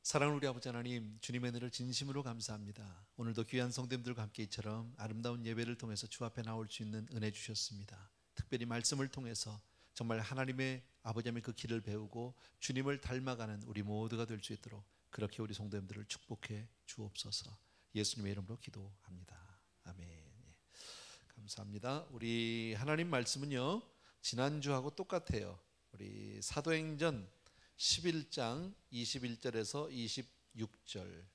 사랑하는 우리 아버지 하나님, 주님의 은혜를 진심으로 감사합니다. 오늘도 귀한 성도님들과 함께 이처럼 아름다운 예배를 통해서 주 앞에 나올 수 있는 은혜 주셨습니다. 특별히 말씀을 통해서 정말 하나님의 아버지의 그 길을 배우고 주님을 닮아가는 우리 모두가 될 수 있도록 그렇게 우리 성도님들을 축복해 주옵소서. 예수님의 이름으로 기도합니다. 아멘. 예. 감사합니다. 우리 하나님 말씀은요, 지난주하고 똑같아요. 우리 사도행전 11장 21절에서 26절,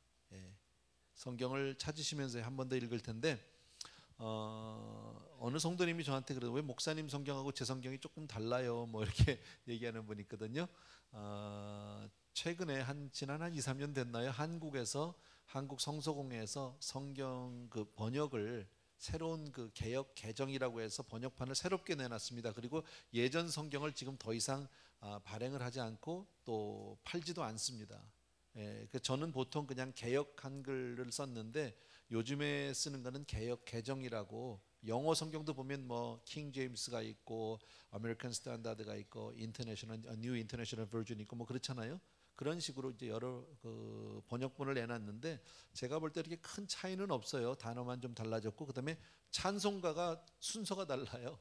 성경을 찾으시면서 한 번 더 읽을 텐데, 어느 성도님이 저한테 그래도 왜 목사님 성경하고 제 성경이 조금 달라요, 뭐 이렇게 얘기하는 분이 있거든요. 최근에 지난 한 2, 3년 됐나요? 한국 성서공회에서 성경 그 번역을 새로운 그 개역 개정이라고 해서 번역판을 새롭게 내놨습니다. 그리고 예전 성경을 지금 더 이상 발행을 하지 않고 또 팔지도 않습니다. 저는 보통 그냥 개역 한글을 썼는데 요즘에 쓰는 거는 개역 개정이라고, 영어 성경도 보면 뭐 킹 제임스가 있고 아메리칸 스탠다드가 있고 뉴 인터내셔널 버전이 있고 뭐 그렇잖아요. 그런 식으로 이제 여러 그 번역본을 내놨는데 제가 볼 때 이렇게 큰 차이는 없어요. 단어만 좀 달라졌고, 그다음에 찬송가가 순서가 달라요.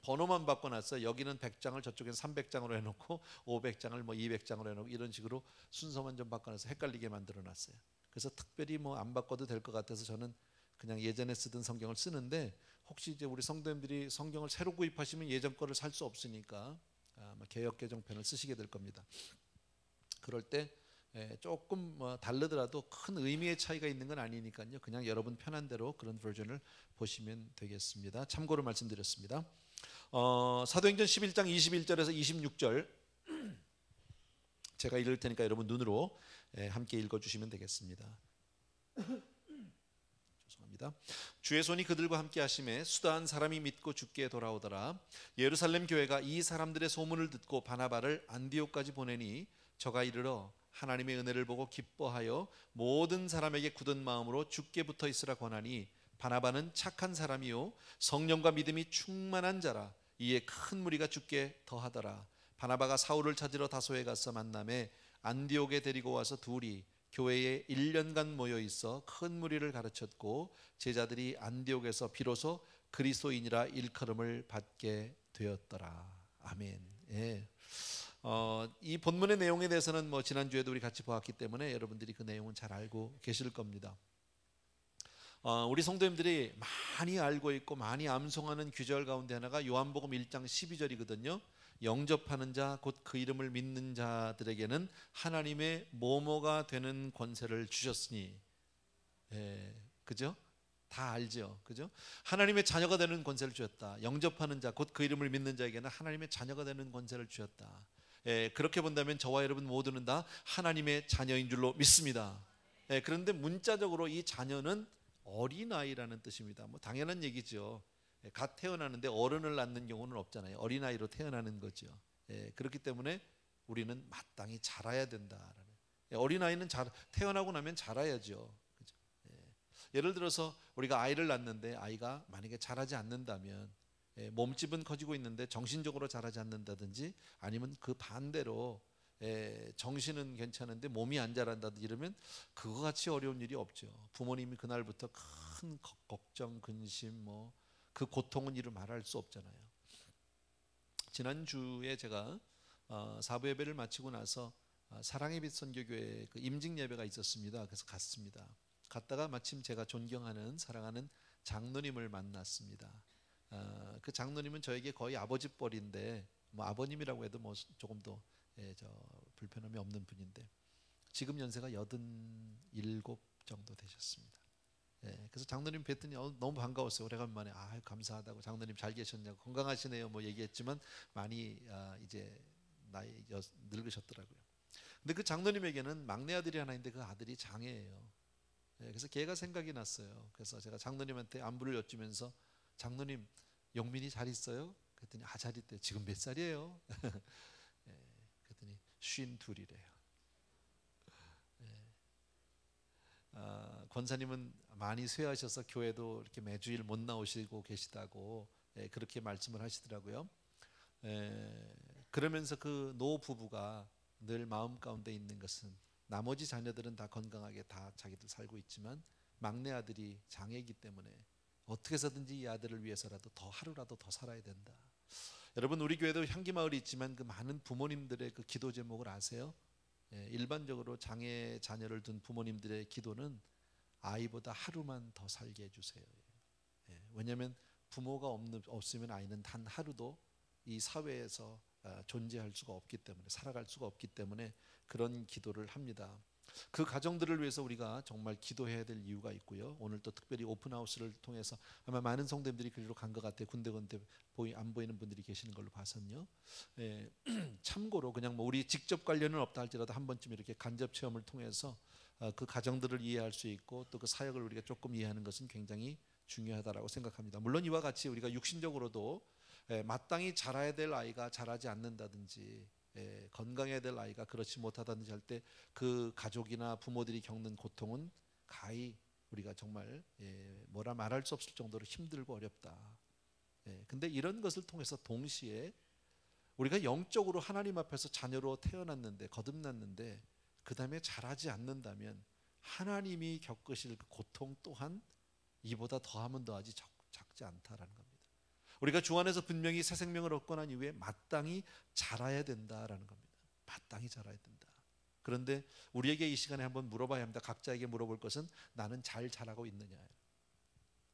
번호만 바꿔놨어요. 여기는 100장을 저쪽엔 300장으로 해놓고 500장을 뭐 200장으로 해놓고 이런 식으로 순서만 좀 바꿔놔서 헷갈리게 만들어놨어요. 그래서 특별히 뭐 안 바꿔도 될 것 같아서 저는 그냥 예전에 쓰던 성경을 쓰는데, 혹시 이제 우리 성도님들이 성경을 새로 구입하시면 예전 거를 살 수 없으니까 아마 개역 개정편을 쓰시게 될 겁니다. 그럴 때 조금 다르더라도 큰 의미의 차이가 있는 건 아니니까요. 그냥 여러분 편한 대로 그런 버전을 보시면 되겠습니다. 참고로 말씀드렸습니다. 사도행전 11장 21절에서 26절 제가 읽을 테니까 여러분 눈으로 함께 읽어주시면 되겠습니다. 죄송합니다. 주의 손이 그들과 함께 하심에 수다한 사람이 믿고 주께 돌아오더라. 예루살렘 교회가 이 사람들의 소문을 듣고 바나바를 안디옥까지 보내니 저가 이르러 하나님의 은혜를 보고 기뻐하여 모든 사람에게 굳은 마음으로 주께 붙어 있으라 권하니, 바나바는 착한 사람이요 성령과 믿음이 충만한 자라. 이에 큰 무리가 주께 더하더라. 바나바가 사울을 찾으러 다소에 가서 만남에 안디옥에 데리고 와서 둘이 교회에 1년간 모여 있어 큰 무리를 가르쳤고, 제자들이 안디옥에서 비로소 그리스도인이라 일컬음을 받게 되었더라. 아멘. 예. 이 본문의 내용에 대해서는 뭐 지난주에도 우리 같이 보았기 때문에 여러분들이 그 내용은 잘 알고 계실 겁니다. 우리 성도님들이 많이 알고 있고 많이 암송하는 규절 가운데 하나가 요한복음 1장 12절이거든요. 영접하는 자 곧 그 이름을 믿는 자들에게는 하나님의 모모가 되는 권세를 주셨으니, 그죠? 다 알죠, 그죠? 하나님의 자녀가 되는 권세를 주셨다. 영접하는 자 곧 그 이름을 믿는 자에게는 하나님의 자녀가 되는 권세를 주셨다. 그렇게 본다면 저와 여러분 모두는 다 하나님의 자녀인 줄로 믿습니다. 그런데 문자적으로 이 자녀는 어린아이라는 뜻입니다. 뭐 당연한 얘기죠. 갓 태어나는데 어른을 낳는 경우는 없잖아요. 어린아이로 태어나는 거죠. 그렇기 때문에 우리는 마땅히 자라야 된다라는. 어린아이는 태어나고 나면 자라야죠. 그죠? 예를 들어서 우리가 아이를 낳는데 아이가 만약에 자라지 않는다면, 몸집은 커지고 있는데 정신적으로 자라지 않는다든지, 아니면 그 반대로 정신은 괜찮은데 몸이 안 자란다든지 이러면 그거 같이 어려운 일이 없죠. 부모님이 그날부터 큰 걱정, 근심, 뭐 그 고통은 이루 말할 수 없잖아요. 지난주에 제가 사부 예배를 마치고 나서 사랑의 빛 선교교회 그 임직 예배가 있었습니다. 그래서 갔습니다. 갔다가 마침 제가 존경하는 사랑하는 장로님을 만났습니다. 그 장로님은 저에게 거의 아버지 뻘인데, 뭐 아버님이라고 해도 뭐 조금 더 불편함이 없는 분인데, 지금 연세가 87 정도 되셨습니다. 그래서 장로님 뵀더니 너무 반가웠어요. 오래간만에 감사하다고, 장로님 잘 계셨냐고, 건강하시네요 뭐 얘기했지만 많이 이제 나이 늙으셨더라고요. 근데 그 장로님에게는 막내 아들이 하나 있는데 그 아들이 장애예요. 그래서 걔가 생각이 났어요. 그래서 제가 장로님한테 안부를 여쭈면서, 장로님 영민이 잘 있어요? 그랬더니 잘 있대요. 지금 몇 살이에요? 그랬더니 52이래요. 권사님은 많이 쇠하셔서 교회도 이렇게 매주일 못 나오시고 계시다고 그렇게 말씀을 하시더라고요. 그러면서 그 노 부부가 늘 마음 가운데 있는 것은 나머지 자녀들은 다 건강하게 다 자기들 살고 있지만 막내 아들이 장애이기 때문에 어떻게 해서든지 이 아들을 위해서라도 더 하루라도 더 살아야 된다. 여러분, 우리 교회도 향기마을이 있지만 그 많은 부모님들의 그 기도 제목을 아세요? 일반적으로 장애 자녀를 둔 부모님들의 기도는 아이보다 하루만 더 살게 해주세요. 왜냐하면 부모가 없으면 아이는 단 하루도 이 사회에서 존재할 수가 없기 때문에, 살아갈 수가 없기 때문에 그런 기도를 합니다. 그 가정들을 위해서 우리가 정말 기도해야 될 이유가 있고요. 오늘 또 특별히 오픈하우스를 통해서 아마 많은 성도님들이 그리로 간 것 같아요. 군데군데 안 보이는 분들이 계시는 걸로 봐서요. 참고로 그냥 뭐 우리 직접 관련은 없다 할지라도 한 번쯤 이렇게 간접 체험을 통해서 그 가정들을 이해할 수 있고 또 그 사역을 우리가 조금 이해하는 것은 굉장히 중요하다라고 생각합니다. 물론 이와 같이 우리가 육신적으로도 마땅히 자라야 될 아이가 자라지 않는다든지 건강해야 될 아이가 그렇지 못하다든지 할 때 그 가족이나 부모들이 겪는 고통은 가히 우리가 정말 뭐라 말할 수 없을 정도로 힘들고 어렵다. 근데 이런 것을 통해서 동시에 우리가 영적으로 하나님 앞에서 자녀로 태어났는데 거듭났는데 그 다음에 자라지 않는다면 하나님이 겪으실 그 고통 또한 이보다 더하면 더하지 작지 않다라는 겁니다. 우리가 주 안에서 분명히 새 생명을 얻고 난 이후에 마땅히 자라야 된다라는 겁니다. 마땅히 자라야 된다. 그런데 우리에게 이 시간에 한번 물어봐야 합니다. 각자에게 물어볼 것은 나는 잘 자라고 있느냐.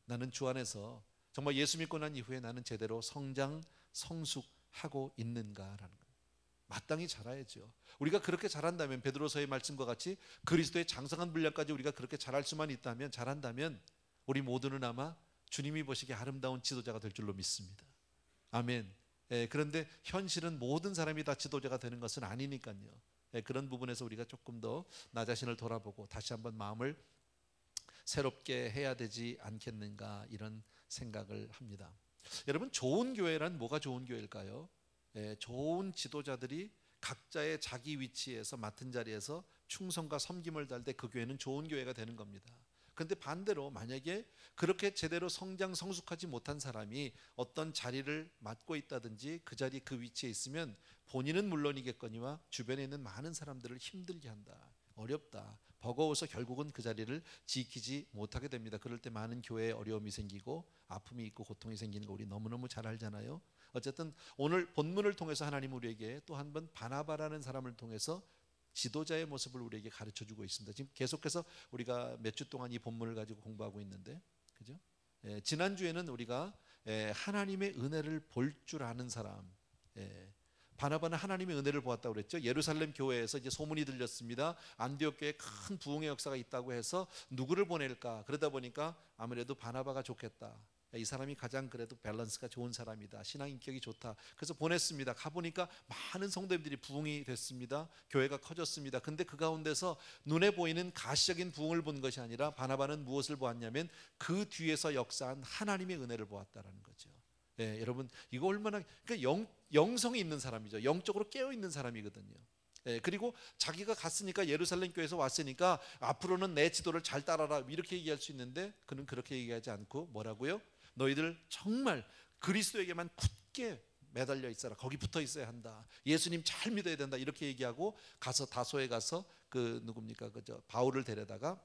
나는 주 안에서 정말 예수 믿고 난 이후에 나는 제대로 성장, 성숙하고 있는가라는 겁니다. 마땅히 자라야죠. 우리가 그렇게 자란다면 베드로서의 말씀과 같이 그리스도의 장성한 분량까지 우리가 그렇게 자랄 수만 있다면 자란다면 우리 모두는 아마 주님이 보시기에 아름다운 지도자가 될 줄로 믿습니다. 아멘. 그런데 현실은 모든 사람이 다 지도자가 되는 것은 아니니까요. 그런 부분에서 우리가 조금 더 나 자신을 돌아보고 다시 한번 마음을 새롭게 해야 되지 않겠는가 이런 생각을 합니다. 여러분, 좋은 교회란 뭐가 좋은 교회일까요? 좋은 지도자들이 각자의 자기 위치에서 맡은 자리에서 충성과 섬김을 다할 때 그 교회는 좋은 교회가 되는 겁니다. 그런데 반대로 만약에 그렇게 제대로 성장 성숙하지 못한 사람이 어떤 자리를 맡고 있다든지 그 자리 그 위치에 있으면 본인은 물론이겠거니와 주변에 있는 많은 사람들을 힘들게 한다. 어렵다. 버거워서 결국은 그 자리를 지키지 못하게 됩니다. 그럴 때 많은 교회에 어려움이 생기고 아픔이 있고 고통이 생기는 거 우리 너무너무 잘 알잖아요. 어쨌든 오늘 본문을 통해서 하나님 우리에게 또 한 번 바나바라는 사람을 통해서 지도자의 모습을 우리에게 가르쳐주고 있습니다. 지금 계속해서 우리가 몇 주 동안 이 본문을 가지고 공부하고 있는데, 그죠? 지난주에는 우리가 하나님의 은혜를 볼 줄 아는 사람, 바나바는 하나님의 은혜를 보았다고 그랬죠. 예루살렘 교회에서 이제 소문이 들렸습니다. 안디옥 교회에 큰 부흥의 역사가 있다고 해서 누구를 보낼까? 그러다 보니까 아무래도 바나바가 좋겠다. 이 사람이 가장 그래도 밸런스가 좋은 사람이다. 신앙 인격이 좋다. 그래서 보냈습니다. 가보니까 많은 성도님들이 부흥이 됐습니다. 교회가 커졌습니다. 근데 그 가운데서 눈에 보이는 가시적인 부흥을 본 것이 아니라 바나바는 무엇을 보았냐면 그 뒤에서 역사한 하나님의 은혜를 보았다라는 거죠. 여러분, 이거 얼마나 그러니까 영성이 있는 사람이죠. 영적으로 깨어있는 사람이거든요. 그리고 자기가 갔으니까 예루살렘 교회에서 왔으니까 앞으로는 내 지도를 잘 따라라 이렇게 얘기할 수 있는데 그는 그렇게 얘기하지 않고 뭐라고요? 너희들 정말 그리스도에게만 굳게 매달려 있어라. 거기 붙어 있어야 한다. 예수님 잘 믿어야 된다. 이렇게 얘기하고 가서 다소에 가서 그 누굽니까? 그저 바울을 데려다가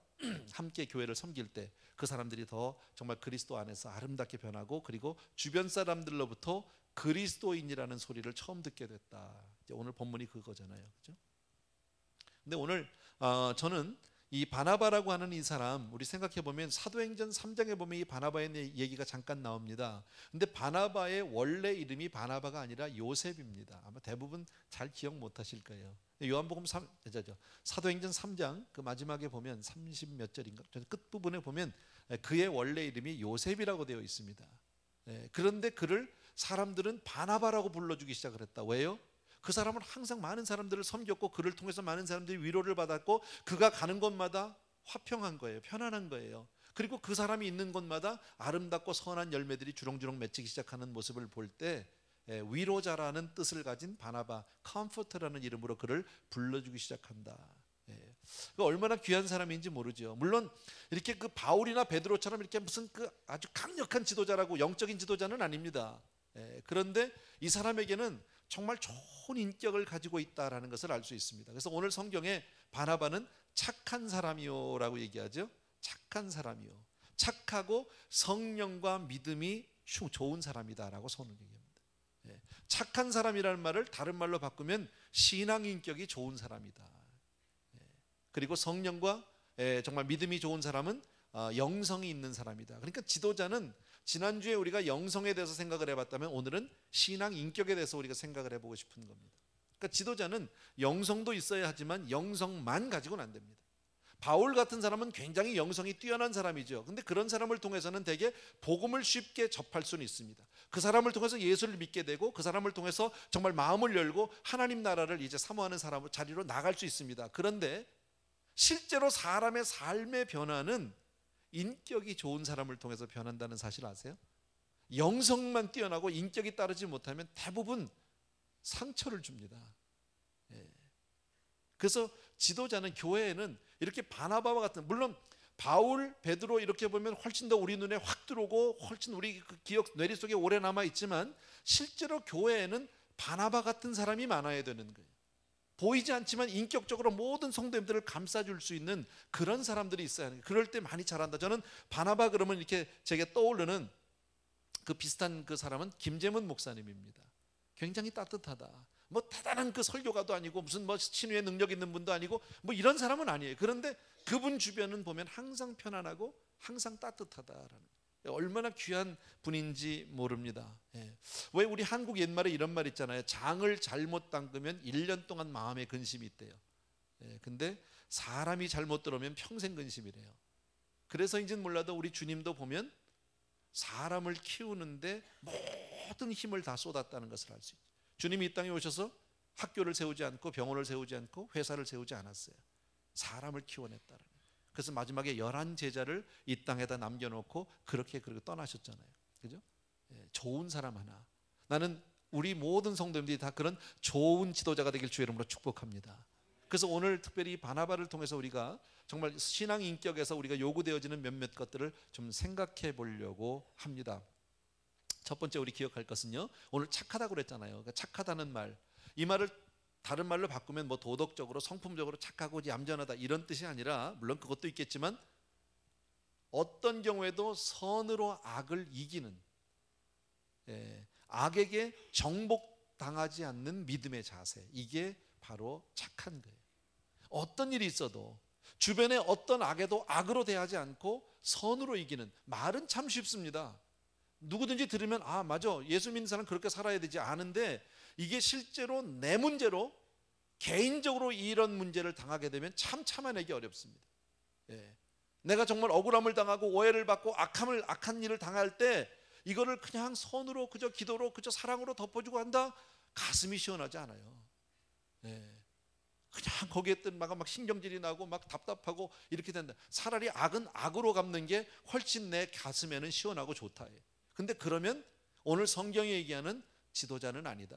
함께 교회를 섬길 때 그 사람들이 더 정말 그리스도 안에서 아름답게 변하고 그리고 주변 사람들로부터 그리스도인이라는 소리를 처음 듣게 됐다. 이제 오늘 본문이 그거잖아요. 그죠? 근데 오늘 저는 이 바나바라고 하는 이 사람 우리 생각해 보면 사도행전 3장에 보면 이 바나바의 얘기가 잠깐 나옵니다. 근데 바나바의 원래 이름이 바나바가 아니라 요셉입니다. 아마 대부분 잘 기억 못 하실 거예요. 요한복음 사도행전 3장 그 마지막에 보면 30 몇 절인가 끝부분에 보면 그의 원래 이름이 요셉이라고 되어 있습니다. 그런데 그를 사람들은 바나바라고 불러주기 시작을 했다. 왜요? 그 사람은 항상 많은 사람들을 섬겼고 그를 통해서 많은 사람들이 위로를 받았고 그가 가는 곳마다 화평한 거예요. 편안한 거예요. 그리고 그 사람이 있는 곳마다 아름답고 선한 열매들이 주렁주렁 맺히기 시작하는 모습을 볼 때 위로자라는 뜻을 가진 바나바, 컴포터라는 이름으로 그를 불러주기 시작한다. 얼마나 귀한 사람인지 모르죠. 물론 이렇게 그 바울이나 베드로처럼 이렇게 무슨 그 아주 강력한 지도자라고 영적인 지도자는 아닙니다. 그런데 이 사람에게는 정말 좋은 인격을 가지고 있다라는 것을 알 수 있습니다. 그래서 오늘 성경에 바나바는 착한 사람이요라고 얘기하죠. 착한 사람이요. 착하고 성령과 믿음이 좋은 사람이다라고 선을 얘기합니다. 착한 사람이라는 말을 다른 말로 바꾸면 신앙 인격이 좋은 사람이다. 그리고 성령과 정말 믿음이 좋은 사람은 영성이 있는 사람이다. 그러니까 지도자는 지난주에 우리가 영성에 대해서 생각을 해봤다면 오늘은 신앙 인격에 대해서 우리가 생각을 해보고 싶은 겁니다. 그러니까 지도자는 영성도 있어야 하지만 영성만 가지고는 안 됩니다. 바울 같은 사람은 굉장히 영성이 뛰어난 사람이죠. 근데 그런 사람을 통해서는 되게 복음을 쉽게 접할 수는 있습니다. 그 사람을 통해서 예수를 믿게 되고 그 사람을 통해서 정말 마음을 열고 하나님 나라를 이제 사모하는 사람 자리로 나갈 수 있습니다. 그런데 실제로 사람의 삶의 변화는 인격이 좋은 사람을 통해서 변한다는 사실 아세요? 영성만 뛰어나고 인격이 따르지 못하면 대부분 상처를 줍니다. 그래서 지도자는, 교회에는 이렇게 바나바와 같은, 물론 바울, 베드로 이렇게 보면 훨씬 더 우리 눈에 확 들어오고 훨씬 우리 그 기억 뇌리 속에 오래 남아 있지만 실제로 교회에는 바나바 같은 사람이 많아야 되는 거예요. 보이지 않지만 인격적으로 모든 성도님들을 감싸줄 수 있는 그런 사람들이 있어야 하는 거예요. 그럴 때 많이 잘한다. 저는 바나바 그러면 이렇게 제게 떠오르는 그 비슷한 그 사람은 김재문 목사님입니다. 굉장히 따뜻하다. 뭐 대단한 그 설교가도 아니고 무슨 뭐 신유의 능력 있는 분도 아니고 뭐 이런 사람은 아니에요. 그런데 그분 주변은 보면 항상 편안하고 항상 따뜻하다라는, 얼마나 귀한 분인지 모릅니다. 왜 우리 한국 옛말에 이런 말 있잖아요. 장을 잘못 담그면 1년 동안 마음에 근심이 있대요. 근데 사람이 잘못 들어오면 평생 근심이래요. 그래서인지는 몰라도 우리 주님도 보면 사람을 키우는데 모든 힘을 다 쏟았다는 것을 알 수 있죠. 주님이 이 땅에 오셔서 학교를 세우지 않고 병원을 세우지 않고 회사를 세우지 않았어요. 사람을 키워냈다는. 그래서 마지막에 11제자를 이 땅에다 남겨놓고 그렇게 떠나셨잖아요. 그죠? 좋은 사람 하나. 나는 우리 모든 성도님들이 다 그런 좋은 지도자가 되길 주의 이름으로 축복합니다. 그래서 오늘 특별히 바나바를 통해서 우리가 정말 신앙 인격에서 우리가 요구되어지는 몇몇 것들을 좀 생각해 보려고 합니다. 첫 번째 우리 기억할 것은요, 오늘 착하다고 그랬잖아요. 그러니까 착하다는 말, 이 말을 다른 말로 바꾸면 뭐 도덕적으로 성품적으로 착하고 얌전하다 이런 뜻이 아니라, 물론 그것도 있겠지만 어떤 경우에도 선으로 악을 이기는, 악에게 정복당하지 않는 믿음의 자세, 이게 바로 착한 거예요. 어떤 일이 있어도 주변에 어떤 악에도 악으로 대하지 않고 선으로 이기는, 말은 참 쉽습니다. 누구든지 들으면 아 맞아, 예수 믿는 사람 그렇게 살아야 되지 아는데, 이게 실제로 내 문제로 개인적으로 이런 문제를 당하게 되면 참 참아내기 어렵습니다. 내가 정말 억울함을 당하고 오해를 받고 악한 일을 당할 때 이거를 그냥 선으로 그저 기도로 그저 사랑으로 덮어주고 한다, 가슴이 시원하지 않아요. 그냥 거기에 막 신경질이 나고 막 답답하고 이렇게 된다. 차라리 악은 악으로 갚는 게 훨씬 내 가슴에는 시원하고 좋다. 근데 그러면 오늘 성경이 얘기하는 지도자는 아니다.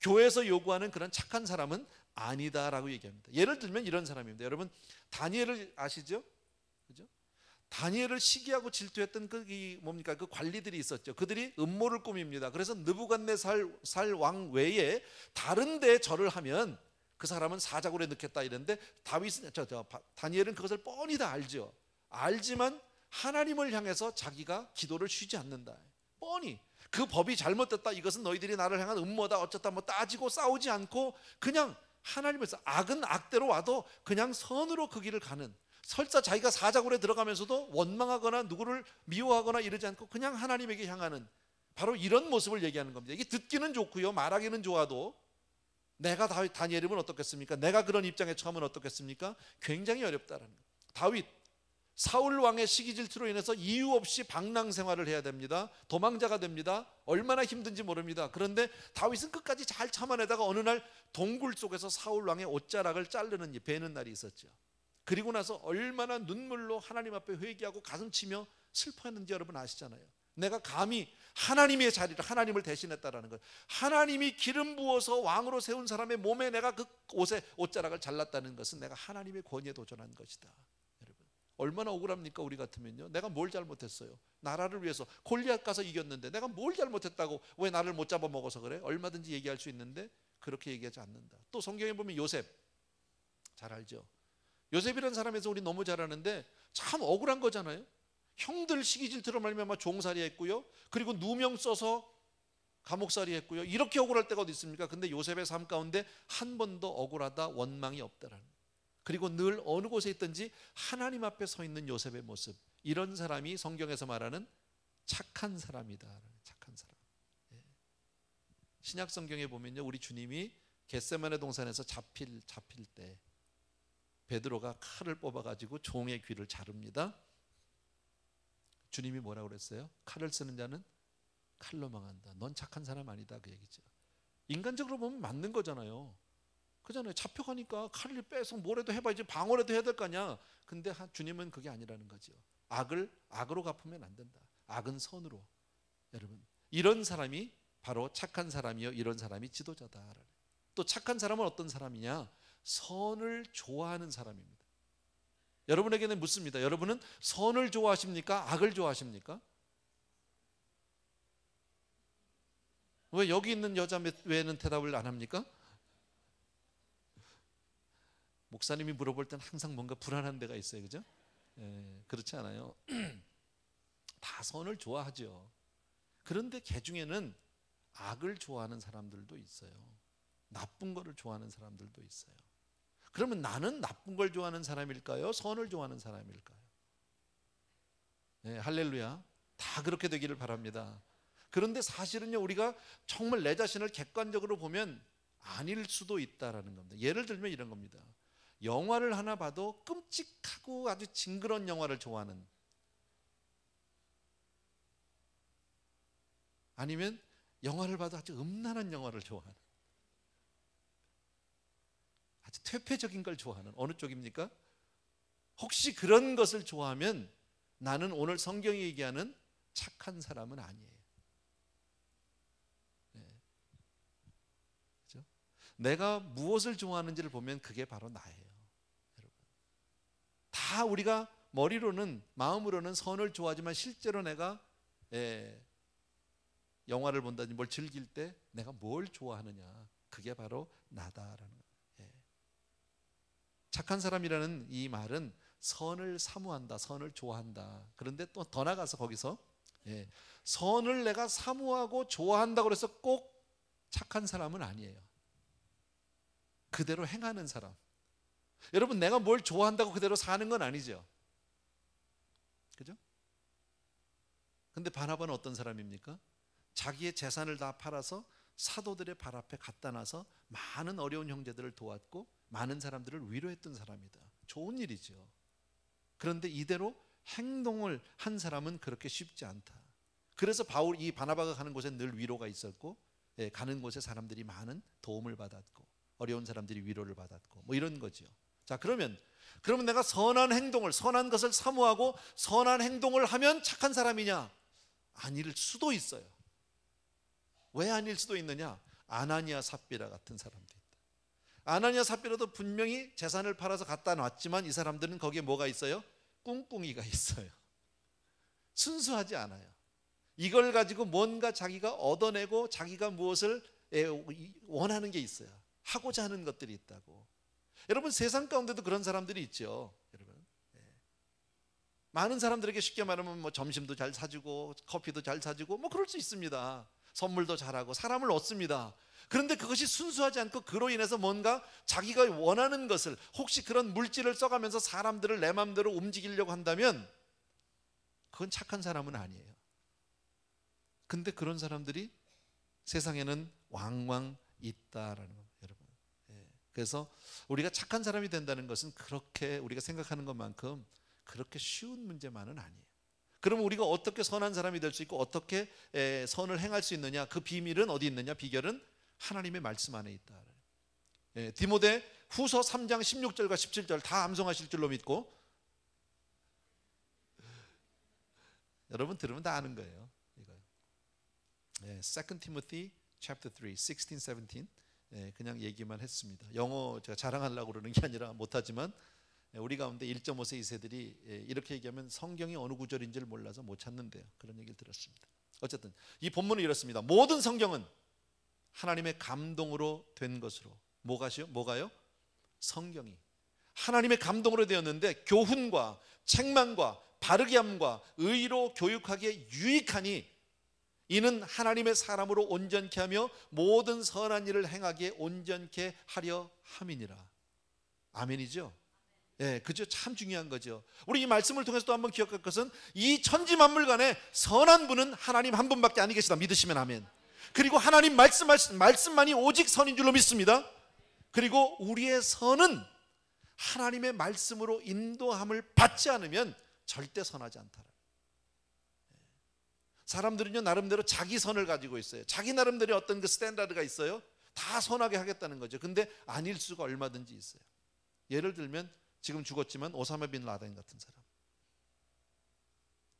교회에서 요구하는 그런 착한 사람은 아니다라고 얘기합니다. 예를 들면 이런 사람입니다. 여러분 다니엘을 아시죠? 그죠? 다니엘을 시기하고 질투했던 그 관리들이 있었죠. 그들이 음모를 꾸밉니다. 그래서 느부갓네살 왕 외에 다른 데 절을 하면 그 사람은 사자굴에 넣겠다 이랬는데, 다니엘은 그것을 뻔히 다 알죠. 알지만 하나님을 향해서 자기가 기도를 쉬지 않는다. 뻔히 그 법이 잘못됐다, 이것은 너희들이 나를 향한 음모다, 어쩌다 뭐 따지고 싸우지 않고 그냥 하나님에서, 악은 악대로 와도 그냥 선으로 그 길을 가는, 설사 자기가 사자굴에 들어가면서도 원망하거나 누구를 미워하거나 이러지 않고 그냥 하나님에게 향하는, 바로 이런 모습을 얘기하는 겁니다. 이게 듣기는 좋고요, 말하기는 좋아도 내가 다니엘이면 어떻겠습니까? 내가 그런 입장에 처하면 어떻겠습니까? 굉장히 어렵다라는 거예요. 다윗, 사울 왕의 시기 질투로 인해서 이유 없이 방랑 생활을 해야 됩니다. 도망자가 됩니다. 얼마나 힘든지 모릅니다. 그런데 다윗은 끝까지 잘 참아내다가 어느 날 동굴 속에서 사울 왕의 옷자락을 자르는, 베는 날이 있었죠. 그리고 나서 얼마나 눈물로 하나님 앞에 회개하고 가슴치며 슬퍼했는지 여러분 아시잖아요. 내가 감히 하나님의 자리를, 하나님을 대신했다라는 것, 하나님이 기름 부어서 왕으로 세운 사람의 몸에 내가 그 옷자락을 잘랐다는 것은 내가 하나님의 권위에 도전한 것이다. 여러분, 얼마나 억울합니까? 우리 같으면요. 내가 뭘 잘못했어요? 나라를 위해서 골리앗 가서 이겼는데 내가 뭘 잘못했다고 왜 나를 못 잡아먹어서 그래? 얼마든지 얘기할 수 있는데 그렇게 얘기하지 않는다. 또 성경에 보면 요셉 잘 알죠? 요셉이라는 사람에서 우리 너무 잘 아는데 참 억울한 거잖아요. 형들 시기 질투로 말미암아 종살이 했고요. 그리고 누명 써서 감옥살이 했고요. 이렇게 억울할 때가 어디 있습니까? 근데 요셉의 삶 가운데 한 번도 억울하다 원망이 없다라는. 그리고 늘 어느 곳에 있든지 하나님 앞에 서 있는 요셉의 모습. 이런 사람이 성경에서 말하는 착한 사람이다. 착한 사람. 신약 성경에 보면요, 우리 주님이 겟세마네 동산에서 잡힐 때 베드로가 칼을 뽑아가지고 종의 귀를 자릅니다. 주님이 뭐라고 그랬어요? 칼을 쓰는 자는 칼로 망한다. 넌 착한 사람 아니다, 그 얘기죠. 인간적으로 보면 맞는 거잖아요. 그잖아요. 잡혀가니까 칼을 빼서 뭐라도 해봐야지, 방어라도 해야 될 거 아니야. 근데 주님은 그게 아니라는 거죠. 악을 악으로 갚으면 안 된다. 악은 선으로. 여러분, 이런 사람이 바로 착한 사람이요, 이런 사람이 지도자다. 또 착한 사람은 어떤 사람이냐? 선을 좋아하는 사람입니다. 여러분에게는 묻습니다. 여러분은 선을 좋아하십니까? 악을 좋아하십니까? 왜 여기 있는 여자 외에는 대답을 안 합니까? 목사님이 물어볼 땐 항상 뭔가 불안한 데가 있어요. 그죠? 그렇지 않아요. 다 선을 좋아하죠. 그런데 개 중에는 악을 좋아하는 사람들도 있어요. 나쁜 거를 좋아하는 사람들도 있어요. 그러면 나는 나쁜 걸 좋아하는 사람일까요? 선을 좋아하는 사람일까요? 네, 할렐루야. 다 그렇게 되기를 바랍니다. 그런데 사실은요, 우리가 정말 내 자신을 객관적으로 보면 아닐 수도 있다라는 겁니다. 예를 들면 이런 겁니다. 영화를 하나 봐도 끔찍하고 아주 징그러운 영화를 좋아하는, 아니면 영화를 봐도 아주 음란한 영화를 좋아하는, 아주 퇴폐적인 걸 좋아하는, 어느 쪽입니까? 혹시 그런 것을 좋아하면 나는 오늘 성경이 얘기하는 착한 사람은 아니에요. 그렇죠? 내가 무엇을 좋아하는지를 보면 그게 바로 나예요. 여러분, 다 우리가 머리로는, 마음으로는 선을 좋아하지만 실제로 내가 영화를 본다든지 뭘 즐길 때 내가 뭘 좋아하느냐, 그게 바로 나다라는 거예요. 착한 사람이라는 이 말은 선을 사모한다, 선을 좋아한다. 그런데 또 더 나가서 거기서 선을 내가 사모하고 좋아한다고 해서 꼭 착한 사람은 아니에요. 그대로 행하는 사람. 여러분, 내가 뭘 좋아한다고 그대로 사는 건 아니죠. 그죠? 근데 바나바는 어떤 사람입니까? 자기의 재산을 다 팔아서 사도들의 발 앞에 갖다 놔서 많은 어려운 형제들을 도왔고 많은 사람들을 위로했던 사람이다. 좋은 일이죠. 그런데 이대로 행동을 한 사람은 그렇게 쉽지 않다. 그래서 이 바나바가 가는 곳에 늘 위로가 있었고, 가는 곳에 사람들이 많은 도움을 받았고, 어려운 사람들이 위로를 받았고, 뭐 이런 거죠. 자, 그러면 내가 선한 것을 사모하고 선한 행동을 하면 착한 사람이냐? 아닐 수도 있어요. 왜 아닐 수도 있느냐? 아나니아 삽비라 같은 사람도 있다. 아나니아 삽비라도 분명히 재산을 팔아서 갖다 놨지만 이 사람들은 거기에 뭐가 있어요? 꿍꿍이가 있어요. 순수하지 않아요. 이걸 가지고 뭔가 자기가 얻어내고 자기가 무엇을 원하는 게 있어요. 하고자 하는 것들이 있다고. 여러분, 세상 가운데도 그런 사람들이 있죠. 여러분, 많은 사람들에게 쉽게 말하면 뭐 점심도 잘 사주고 커피도 잘 사주고 뭐 그럴 수 있습니다. 선물도 잘하고 사람을 얻습니다. 그런데 그것이 순수하지 않고 그로 인해서 뭔가 자기가 원하는 것을, 혹시 그런 물질을 써가면서 사람들을 내 마음대로 움직이려고 한다면 그건 착한 사람은 아니에요. 근데 그런 사람들이 세상에는 왕왕 있다라는 겁니다, 여러분. 그래서 우리가 착한 사람이 된다는 것은 그렇게 우리가 생각하는 것만큼 그렇게 쉬운 문제만은 아니에요. 그러면 우리가 어떻게 선한 사람이 될 수 있고 어떻게 선을 행할 수 있느냐? 그 비밀은 어디 있느냐? 비결은 하나님의 말씀 안에 있다. 디모데 후서 3장 16절과 17절 다 암송하실 줄로 믿고, 여러분 들으면 다 아는 거예요. 이거요. 2 Timothy chapter 3, 16, 17. 그냥 얘기만 했습니다. 영어 제가 자랑하려고 그러는 게 아니라 못하지만 우리 가운데 1.5세 2세들이 이렇게 얘기하면 성경이 어느 구절인지를 몰라서 못 찾는데요. 그런 얘기를 들었습니다. 어쨌든 이 본문은 이렇습니다. 모든 성경은 하나님의 감동으로 된 것으로 뭐가요? 성경이 하나님의 감동으로 되었는데 교훈과 책망과 바르게 함과 의로 교육하기에 유익하니 이는 하나님의 사람으로 온전케 하며 모든 선한 일을 행하기에 온전케 하려 함이니라. 아멘이죠? 예, 그죠? 참 중요한 거죠. 우리 이 말씀을 통해서 또 한번 기억할 것은 이 천지 만물간에 선한 분은 하나님 한 분밖에 아니 계시다. 믿으시면 아멘. 그리고 하나님 말씀만이 오직 선인 줄로 믿습니다. 그리고 우리의 선은 하나님의 말씀으로 인도함을 받지 않으면 절대 선하지 않다. 사람들은요 나름대로 자기 선을 가지고 있어요. 자기 나름대로 어떤 그 스탠다드가 있어요. 다 선하게 하겠다는 거죠. 근데 아닐 수가 얼마든지 있어요. 예를 들면 지금 죽었지만 오사마 빈 라덴 같은 사람,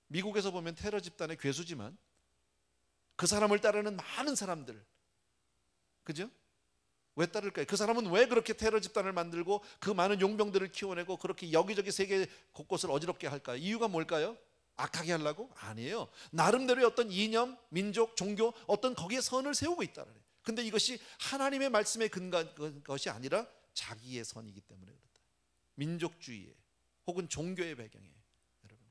미국에서 보면 테러 집단의 괴수지만 그 사람을 따르는 많은 사람들, 그죠? 왜 따를까요? 그 사람은 왜 그렇게 테러 집단을 만들고 그 많은 용병들을 키워내고 그렇게 여기저기 세계 곳곳을 어지럽게 할까요? 이유가 뭘까요? 악하게 하려고? 아니에요. 나름대로의 어떤 이념, 민족, 종교 어떤 거기에 선을 세우고 있다는 거예요. 근데 이것이 하나님의 말씀에 근거한 것이 아니라 자기의 선이기 때문에 그렇다. 민족주의에 혹은 종교의 배경에 여러분.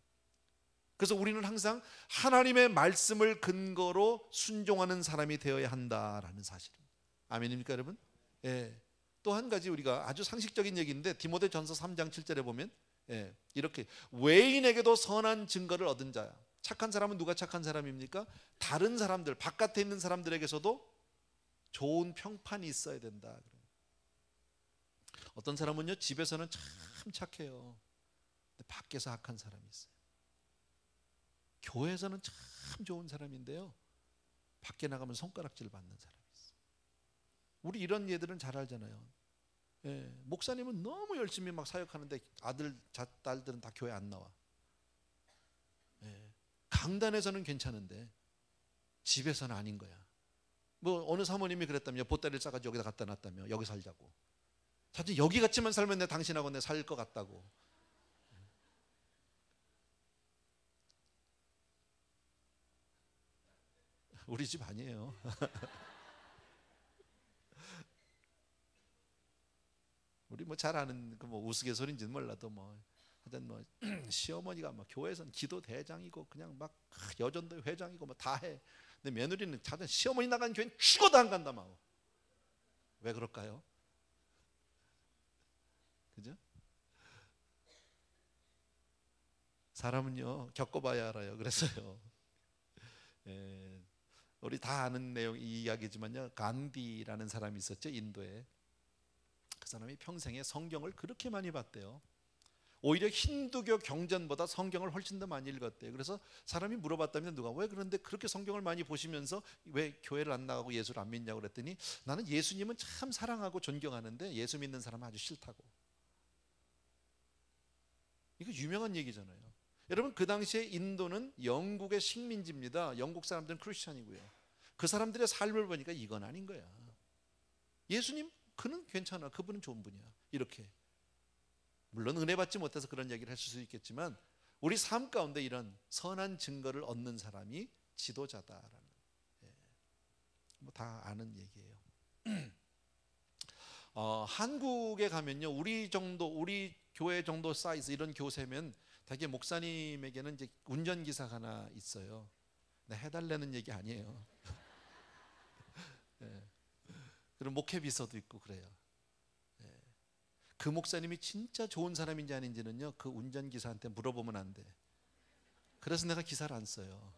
그래서 우리는 항상 하나님의 말씀을 근거로 순종하는 사람이 되어야 한다라는 사실입니다. 아멘입니까 여러분? 예. 또 한 가지 우리가 아주 상식적인 얘기인데 디모데전서 3장 7절에 보면 이렇게 외인에게도 선한 증거를 얻은 자야. 착한 사람은 누가 착한 사람입니까? 다른 사람들, 바깥에 있는 사람들에게서도 좋은 평판이 있어야 된다. 어떤 사람은요 집에서는 참 착해요. 근데 밖에서 악한 사람이 있어요. 교회에서는 참 좋은 사람인데요 밖에 나가면 손가락질 받는 사람이 있어요. 우리 이런 예들은 잘 알잖아요. 목사님은 너무 열심히 막 사역하는데 아들, 딸들은 다 교회 안 나와. 강단에서는 괜찮은데 집에서는 아닌 거야. 뭐 어느 사모님이 그랬다며 보따리를 싸가지고 여기다 갖다 놨다며 여기 살자고. 사실 여기 같이만 살면 내 당신하고 내 살 것 같다고. 우리 집 아니에요. 우리 뭐 잘 아는 그 뭐 우스갯소리인지는 몰라도 뭐 하여튼 뭐 시어머니가 막 교회에서는 기도 대장이고 그냥 막 여전도 회장이고 뭐 다 해. 근데 며느리는 자전 시어머니 나간 교회는 죽어도 안 간다 막. 왜 그럴까요? 그죠? 사람은요 겪어봐야 알아요. 그래서요. 우리 다 아는 내용 이 이야기지만요. 간디라는 사람이 있었죠 인도에. 그 사람이 평생에 성경을 그렇게 많이 봤대요. 오히려 힌두교 경전보다 성경을 훨씬 더 많이 읽었대요. 그래서 사람이 물어봤다면 누가 왜 그런데 그렇게 성경을 많이 보시면서 왜 교회를 안 나가고 예수를 안 믿냐고 그랬더니 나는 예수님은 참 사랑하고 존경하는데 예수 믿는 사람은 아주 싫다고. 이거 유명한 얘기잖아요. 여러분 그 당시에 인도는 영국의 식민지입니다. 영국 사람들은 크리스찬이고요. 그 사람들의 삶을 보니까 이건 아닌 거야. 예수님 그는 괜찮아. 그분은 좋은 분이야. 이렇게. 물론 은혜 받지 못해서 그런 얘기를 했을 수 있겠지만 우리 삶 가운데 이런 선한 증거를 얻는 사람이 지도자다라는 뭐 다 아는 얘기예요. 한국에 가면요 우리 교회 정도 사이즈 이런 교세면 되게 목사님에게는 이제 운전기사가 하나 있어요. 해달라는 얘기 아니에요. 그리고 목회비서도 있고 그래요. 그 목사님이 진짜 좋은 사람인지 아닌지는요 그 운전기사한테 물어보면 안 돼. 그래서 내가 기사를 안 써요.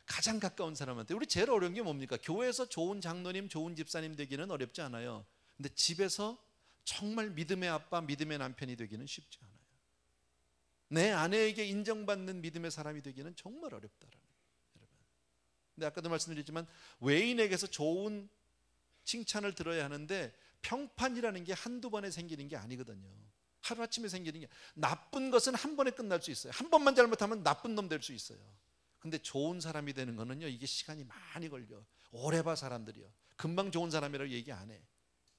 가장 가까운 사람한테. 우리 제일 어려운 게 뭡니까? 교회에서 좋은 장로님, 좋은 집사님 되기는 어렵지 않아요. 근데 집에서 정말 믿음의 아빠, 믿음의 남편이 되기는 쉽지 않아요. 내 아내에게 인정받는 믿음의 사람이 되기는 정말 어렵다라는 여러분. 근데 아까도 말씀드렸지만 외인에게서 좋은 칭찬을 들어야 하는데 평판이라는 게 한두 번에 생기는 게 아니거든요. 하루아침에 생기는 게 나쁜 것은 한 번에 끝날 수 있어요. 한 번만 잘못하면 나쁜 놈 될 수 있어요. 근데 좋은 사람이 되는 거는요 이게 시간이 많이 걸려. 오래 봐 사람들이요. 금방 좋은 사람이라고 얘기 안 해.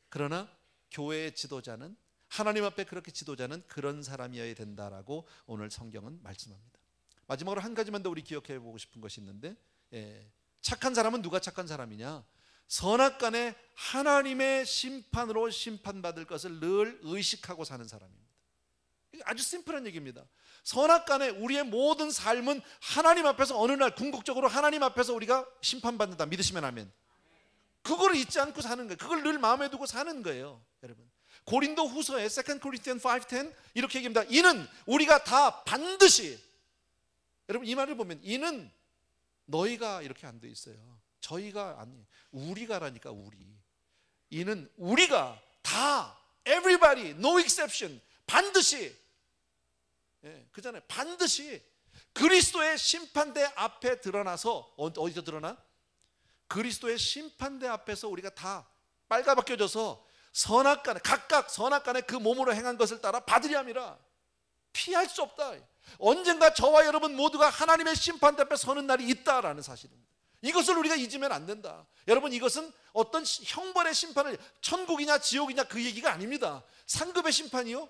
그러나 교회의 지도자는 하나님 앞에 그렇게 지도자는 그런 사람이어야 된다라고 오늘 성경은 말씀합니다. 마지막으로 한 가지만 더 우리 기억해 보고 싶은 것이 있는데, 착한 사람은 누가 착한 사람이냐? 선악간에 하나님의 심판으로 심판받을 것을 늘 의식하고 사는 사람입니다. 아주 심플한 얘기입니다. 선악간에 우리의 모든 삶은 하나님 앞에서 어느 날 궁극적으로 하나님 앞에서 우리가 심판받는다. 믿으시면 아멘. 그걸 잊지 않고 사는 거예요. 그걸 늘 마음에 두고 사는 거예요. 여러분, 고린도 후서에 2 Corinthians 5:10 이렇게 얘기합니다. 이는 우리가 다 반드시, 여러분 이 말을 보면 이는 너희가 이렇게 안 돼 있어요. 저희가 아니에요. 우리가라니까. 이는 우리가 다, everybody, no exception, 반드시, 그잖아요. 반드시 그리스도의 심판대 앞에 드러나서, 어디서 드러나? 그리스도의 심판대 앞에서 우리가 다 빨가벗겨져서 선악간에, 각각 선악간에 그 몸으로 행한 것을 따라 받으리 함이라. 피할 수 없다. 언젠가 저와 여러분 모두가 하나님의 심판대 앞에 서는 날이 있다라는 사실입니다. 이것을 우리가 잊으면 안 된다. 여러분, 이것은 어떤 형벌의 심판을, 천국이냐 지옥이냐 그 얘기가 아닙니다. 상급의 심판이요,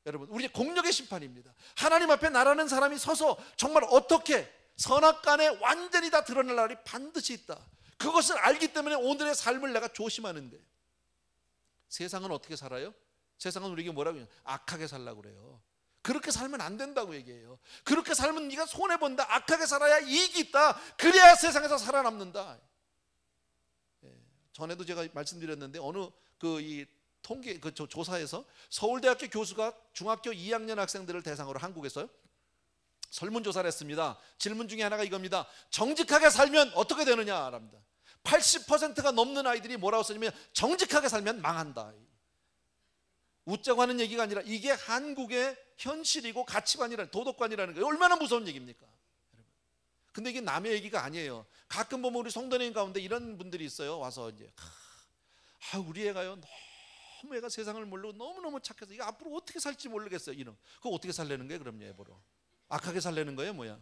여러분, 우리의 공력의 심판입니다. 하나님 앞에 나라는 사람이 서서 정말 어떻게 선악간에 완전히 다 드러날 날이 반드시 있다. 그것을 알기 때문에 오늘의 삶을 내가 조심하는 거예요. 세상은 어떻게 살아요? 세상은 우리에게 뭐라고 해요? 악하게 살라고 그래요. 그렇게 살면 안 된다고 얘기해요. 그렇게 살면 네가 손해본다. 악하게 살아야 이익이 있다. 그래야 세상에서 살아남는다. 전에도 제가 말씀드렸는데 어느 이 통계 조사에서 서울대학교 교수가 중학교 2학년 학생들을 대상으로 한국에서요 설문조사를 했습니다. 질문 중에 하나가 이겁니다. 정직하게 살면 어떻게 되느냐랍니다. 80%가 넘는 아이들이 뭐라고 썼냐면 정직하게 살면 망한다. 웃자고 하는 얘기가 아니라 이게 한국의 현실이고 가치관이라는, 도덕관이라는 거예요. 얼마나 무서운 얘기입니까? 근데 이게 남의 얘기가 아니에요. 가끔 보면 우리 성도님 가운데 이런 분들이 있어요. 와서 이제 우리 애가요 너무 애가 세상을 모르고 너무너무 착해서 이거 앞으로 어떻게 살지 모르겠어요. 이런 그거 어떻게 살려는 거예요? 그럼 얘보러 악하게 살려는 거예요? 뭐야?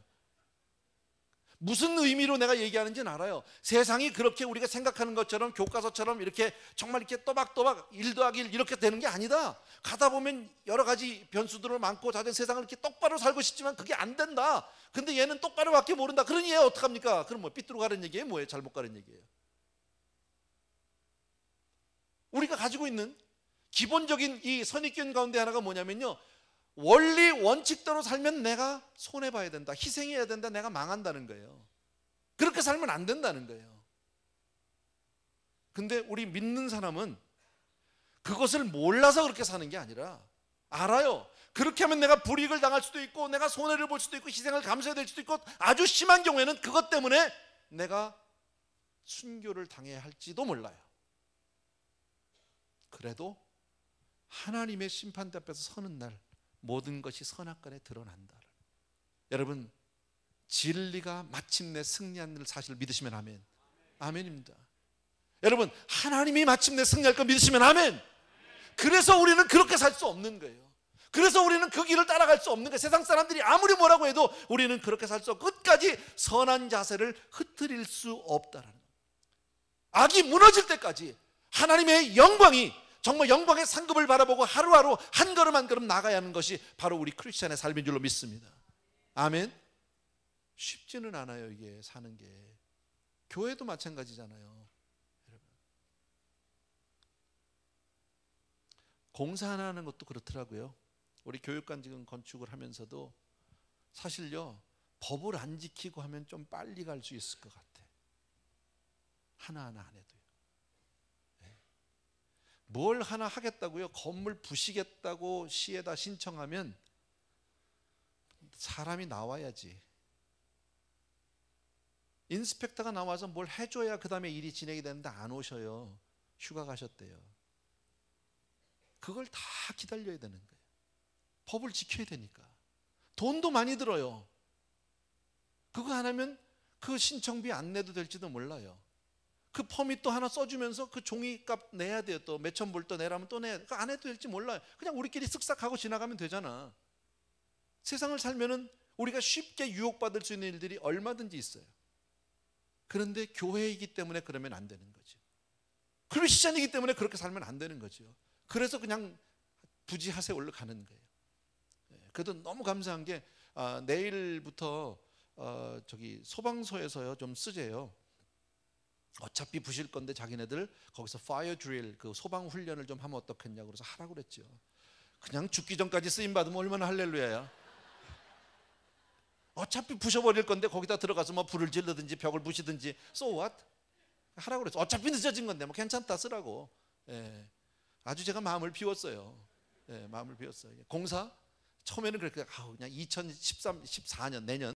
무슨 의미로 내가 얘기하는지는 알아요. 세상이 그렇게 우리가 생각하는 것처럼 교과서처럼 이렇게 정말 이렇게 또박또박 1 더하기 1 이렇게 되는 게 아니다. 가다 보면 여러 가지 변수들을 많고 자전 세상을 이렇게 똑바로 살고 싶지만 그게 안 된다. 근데 얘는 똑바로밖에 모른다. 그러니 얘 어떡합니까? 그럼 뭐 삐뚤어 가는 얘기예요? 뭐예요? 잘못 가는 얘기예요? 우리가 가지고 있는 기본적인 이 선입견 가운데 하나가 뭐냐면요, 원리 원칙대로 살면 내가 손해봐야 된다, 희생해야 된다, 내가 망한다는 거예요. 그렇게 살면 안 된다는 거예요. 근데 우리 믿는 사람은 그것을 몰라서 그렇게 사는 게 아니라 알아요. 그렇게 하면 내가 불이익을 당할 수도 있고 내가 손해를 볼 수도 있고 희생을 감수해야 될 수도 있고 아주 심한 경우에는 그것 때문에 내가 순교를 당해야 할지도 몰라요. 그래도 하나님의 심판대 앞에서 서는 날 모든 것이 선악간에 드러난다. 여러분, 진리가 마침내 승리하는 사실을 믿으시면 아멘. 아멘입니다. 여러분, 하나님이 마침내 승리할 거 믿으시면 아멘. 그래서 우리는 그렇게 살 수 없는 거예요. 그래서 우리는 그 길을 따라갈 수 없는 거예요. 세상 사람들이 아무리 뭐라고 해도 우리는 그렇게 살 수 없고 끝까지 선한 자세를 흐트릴 수 없다라는 거예요. 악이 무너질 때까지 하나님의 영광이, 정말 영광의 상급을 바라보고 하루하루 한 걸음 한 걸음 나가야 하는 것이 바로 우리 크리스찬의 삶인 줄로 믿습니다. 아멘. 쉽지는 않아요. 이게 사는 게. 교회도 마찬가지잖아요. 여러분, 공사 하나 하는 것도 그렇더라고요. 우리 교육관 지금 건축을 하면서도 사실요, 법을 안 지키고 하면 좀 빨리 갈 수 있을 것 같아. 하나하나 안 해도요. 뭘 하나 하겠다고요? 건물 부시겠다고 시에다 신청하면 사람이 나와야지. 인스펙터가 나와서 뭘 해줘야 그 다음에 일이 진행이 되는데 안 오셔요. 휴가 가셨대요. 그걸 다 기다려야 되는 거예요. 법을 지켜야 되니까. 돈도 많이 들어요. 그거 안 하면 그 신청비 안 내도 될지도 몰라요. 그 퍼밋도 하나 써주면서 그 종이값 내야 돼요. 또 몇천 불 또 내라면 또 내야 돼요. 그거 안 해도 될지 몰라요. 그냥 우리끼리 쓱싹 하고 지나가면 되잖아. 세상을 살면은 우리가 쉽게 유혹받을 수 있는 일들이 얼마든지 있어요. 그런데 교회이기 때문에 그러면 안 되는 거죠. 크리스찬이기 때문에 그렇게 살면 안 되는 거죠. 그래서 그냥 부지하세 올라가는 거예요. 그래도 너무 감사한 게 내일부터 저기 소방서에서요 좀 쓰재요. 어차피 부실 건데 자기네들 거기서 파이어 드릴 그 소방 훈련을 좀 하면 어떻겠냐고 그래서 하라고 그랬죠. 그냥 죽기 전까지 쓰임 받으면 얼마나 할렐루야야. 어차피 부셔버릴 건데 거기다 들어가서 뭐 불을 질르든지 벽을 부시든지 so what? 하라고 그랬어. 어차피 늦어진 건데 뭐 괜찮다 쓰라고. 아주 제가 마음을 비웠어요. 마음을 비웠어요. 공사 처음에는 그렇게 그냥 2013, 14년 내년